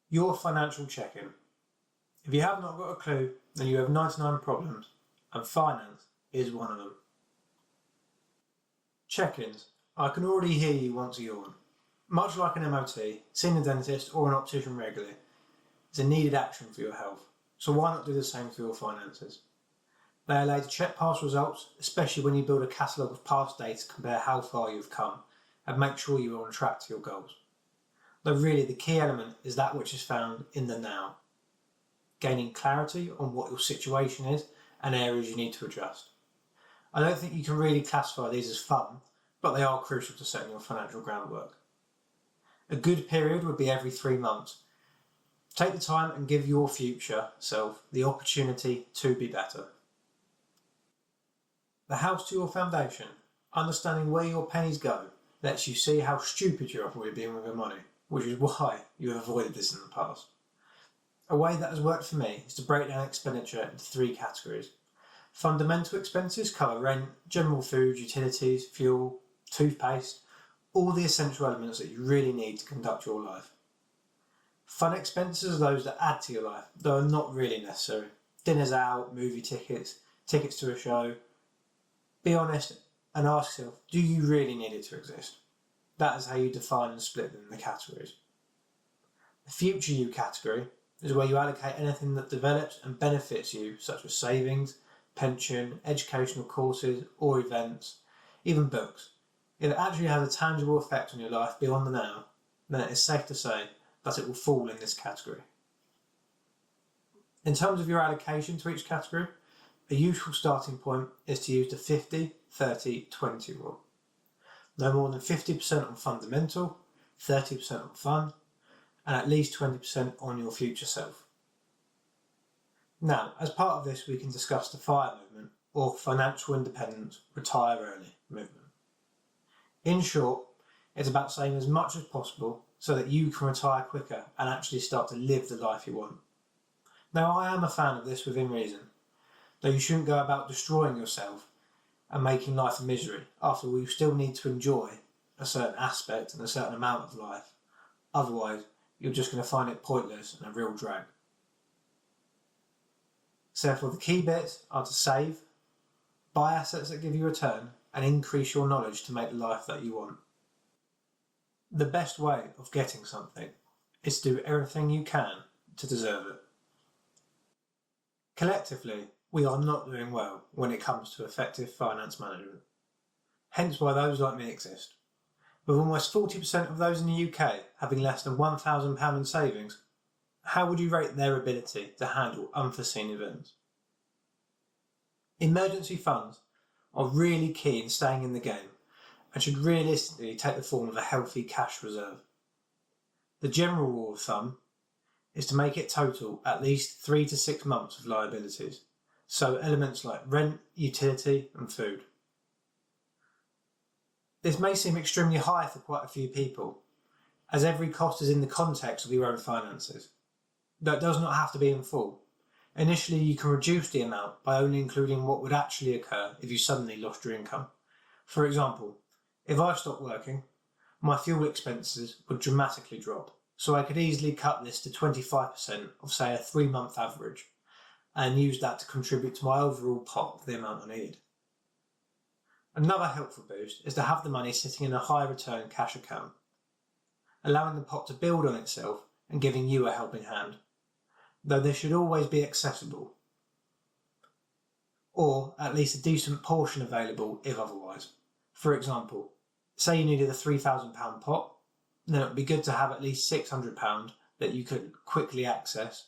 Your financial check-in. If you have not got a clue, then you have 99 problems, and finance is one of them. Check-ins. I can already hear you want to yawn. Much like an MOT, seeing a dentist or an optician regularly is a needed action for your health, so why not do the same for your finances? They allow you to check past results, especially when you build a catalogue of past data to compare how far you've come and make sure you are on track to your goals. Though really the key element is that which is found in the now, gaining clarity on what your situation is and areas you need to adjust. I don't think you can really classify these as fun, but they are crucial to setting your financial groundwork. A good period would be every 3 months. Take the time and give your future self the opportunity to be better. The house to your foundation. Understanding where your pennies go lets you see how stupid you are probably being with your money, which is why you have avoided this in the past. A way that has worked for me is to break down expenditure into 3 categories. Fundamental expenses cover rent, general food, utilities, fuel, toothpaste, all the essential elements that you really need to conduct your life. Fun expenses are those that add to your life, though are not really necessary. Dinners out, movie tickets, tickets to a show. Be honest and ask yourself, do you really need it to exist? That is how you define and split them in the categories. The future you category is where you allocate anything that develops and benefits you, such as savings, pension, educational courses or events, even books. If it actually has a tangible effect on your life beyond the now, then it is safe to say that it will fall in this category. In terms of your allocation to each category, a useful starting point is to use the 50-30-20 rule. No more than 50% on fundamental, 30% on fun, and at least 20% on your future self. Now, as part of this, we can discuss the FIRE movement, or Financial Independence Retire Early movement. In short, it's about saving as much as possible so that you can retire quicker and actually start to live the life you want. Now, I am a fan of this within reason, though you shouldn't go about destroying yourself and making life a misery. After all, you still need to enjoy a certain aspect and a certain amount of life. Otherwise, you're just going to find it pointless and a real drag. So therefore, the key bits are to save, buy assets that give you a return, and increase your knowledge to make the life that you want. The best way of getting something is to do everything you can to deserve it. Collectively, we are not doing well when it comes to effective finance management. Hence why those like me exist. With almost 40% of those in the UK having less than £1,000 in savings, how would you rate their ability to handle unforeseen events? Emergency funds are really key in staying in the game and should realistically take the form of a healthy cash reserve. The general rule of thumb is to make it total at least 3 to 6 months of liabilities, so elements like rent, utility and food. This may seem extremely high for quite a few people, as every cost is in the context of your own finances. Though it does not have to be in full. Initially, you can reduce the amount by only including what would actually occur if you suddenly lost your income. For example, if I stopped working, my fuel expenses would dramatically drop, so I could easily cut this to 25% of, say, a 3-month average, and use that to contribute to my overall pot of the amount I needed. Another helpful boost is to have the money sitting in a high return cash account, allowing the pot to build on itself and giving you a helping hand, though this should always be accessible, or at least a decent portion available if otherwise. For example, say you needed a £3,000 pot, then it would be good to have at least £600 that you could quickly access